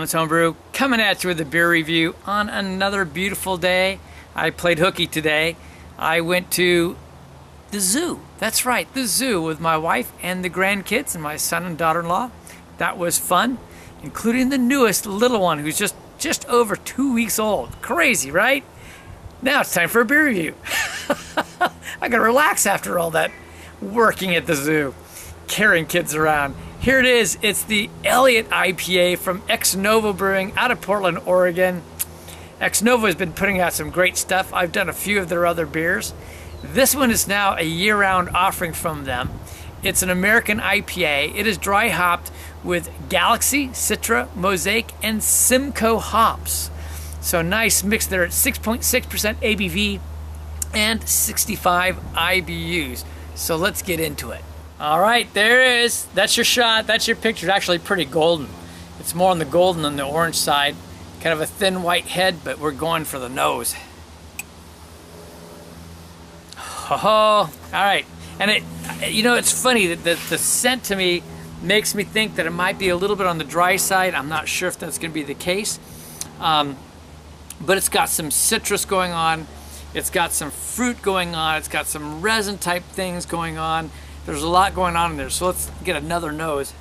Tom's Homebrew, coming at you with a beer review on another beautiful day. I played hooky today. I went to the zoo. That's right, the zoo with my wife and the grandkids and my son and daughter-in-law. That was fun, including the newest little one who's just over 2 weeks old. Crazy, right? Now it's time for a beer review. I gotta relax after all that working at the zoo, carrying kids around. Here it is. It's the Eliot IPA from Novo Brewing out of Portland, Oregon. Novo has been putting out some great stuff. I've done a few of their other beers. This one is now a year-round offering from them. It's an American IPA. It is dry hopped with Galaxy, Citra, Mosaic, and Simcoe hops. So nice mix there at 6.6% ABV and 65 IBUs. So let's get into it. All right, there it is. That's your shot. That's your picture. It's actually pretty golden. It's more on the golden than the orange side. Kind of a thin white head, but we're going for the nose. Oh, all right. And it's funny that the scent to me makes me think that it might be a little bit on the dry side. I'm not sure if that's going to be the case. But it's got some citrus going on. It's got some fruit going on. It's got some resin type things going on. There's a lot going on in there. So let's get another nose.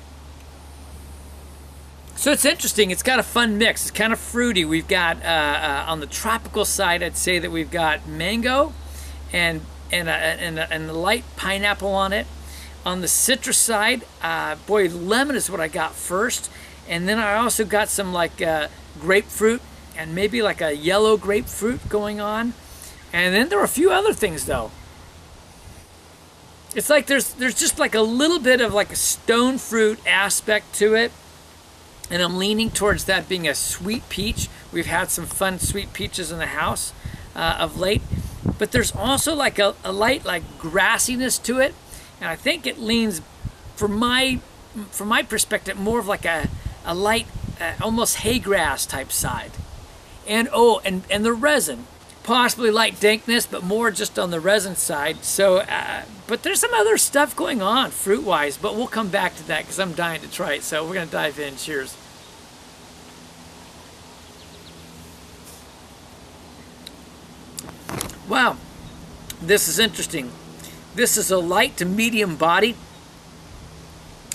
So it's interesting. It's got a fun mix. It's kind of fruity. We've got on the tropical side, I'd say that we've got mango and a light pineapple on it. On the citrus side, boy, lemon is what I got first. And then I also got some like grapefruit and maybe like a yellow grapefruit going on. And then there were a few other things though. It's like there's just like a little bit of like a stone fruit aspect to it. And I'm leaning towards that being a sweet peach. We've had some fun sweet peaches in the house of late. But there's also like a light like grassiness to it. And I think it leans, from my perspective, more of like a light, almost hay grass type side. And and the resin. Possibly light dankness, but more just on the resin side. So, but there's some other stuff going on fruit-wise, but we'll come back to that because I'm dying to try it. So we're gonna dive in. Cheers. Wow, this is interesting. This is a light to medium body.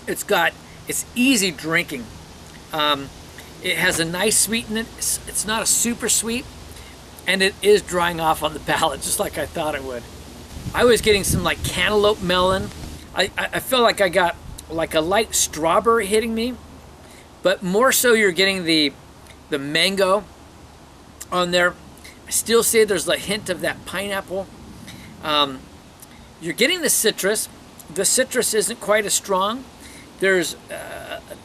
It's easy drinking. It has a nice sweetness. It's not a super sweet. And it is drying off on the palate, just like I thought it would. I was getting some like cantaloupe melon. I feel like I got like a light strawberry hitting me, but more so you're getting the mango on there. I still say there's a hint of that pineapple. You're getting the citrus. The citrus isn't quite as strong. There's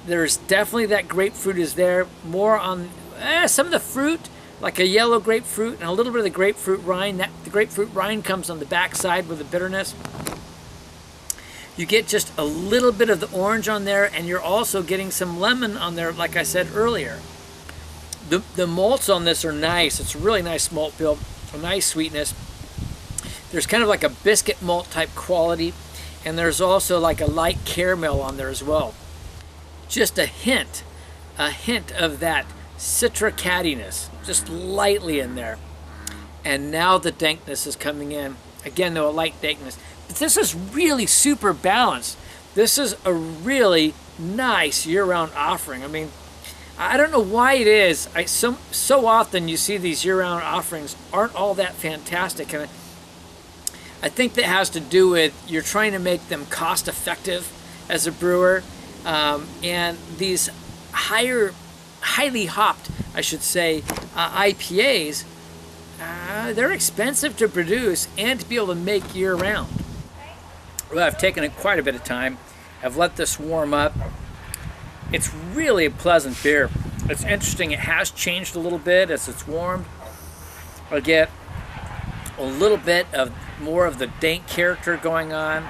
definitely that grapefruit is there. More on some of the fruit, like a yellow grapefruit and a little bit of the grapefruit rind. The grapefruit rind comes on the back side with the bitterness. You get just a little bit of the orange on there, and you're also getting some lemon on there, like I said earlier. The malts on this are nice. It's a really nice malt bill, a nice sweetness. There's kind of like a biscuit malt type quality, and there's also like a light caramel on there as well. Just a hint of that citricattiness, just lightly in there. And now the dankness is coming in. Again, though, a light dankness. But this is really super balanced. This is a really nice year-round offering. I mean, I don't know why it is. So often you see these year-round offerings aren't all that fantastic. And I think that has to do with you're trying to make them cost-effective as a brewer. And these highly hopped, I should say, IPAs, they're expensive to produce and to be able to make year-round. Well, I've taken quite a bit of time. I've let this warm up. It's really a pleasant beer. It's interesting. It has changed a little bit as it's warmed. I get a little bit of more of the dank character going on,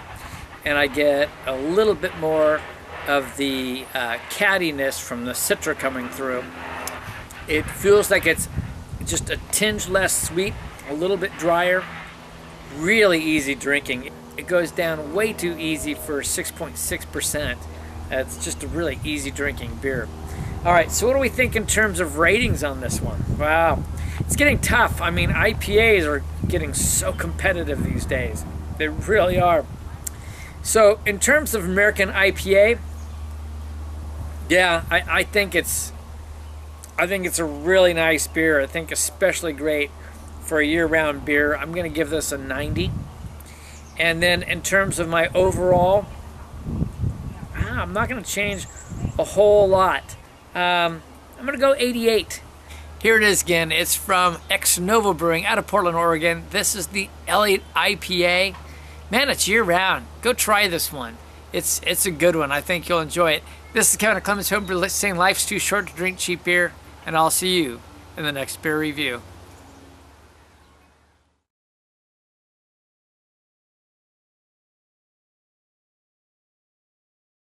and I get a little bit more of the cattiness from the citra coming through. It feels like it's just a tinge less sweet, a little bit drier, really easy drinking. It goes down way too easy for 6.6%. It's just a really easy drinking beer. All right, so what do we think in terms of ratings on this one? Wow, it's getting tough. I mean, IPAs are getting so competitive these days. They really are. So in terms of American IPA, yeah, I think it's a really nice beer. I think especially great for a year-round beer. I'm going to give this a 90. And then in terms of my overall, I'm not going to change a whole lot. I'm going to go 88. Here it is again. It's from Novo Brewing out of Portland, Oregon. This is the Eliot IPA. Man, it's year-round. Go try this one. It's a good one. I think you'll enjoy it. This is Kevin at Clemens Homebrew saying life's too short to drink cheap beer, and I'll see you in the next beer review.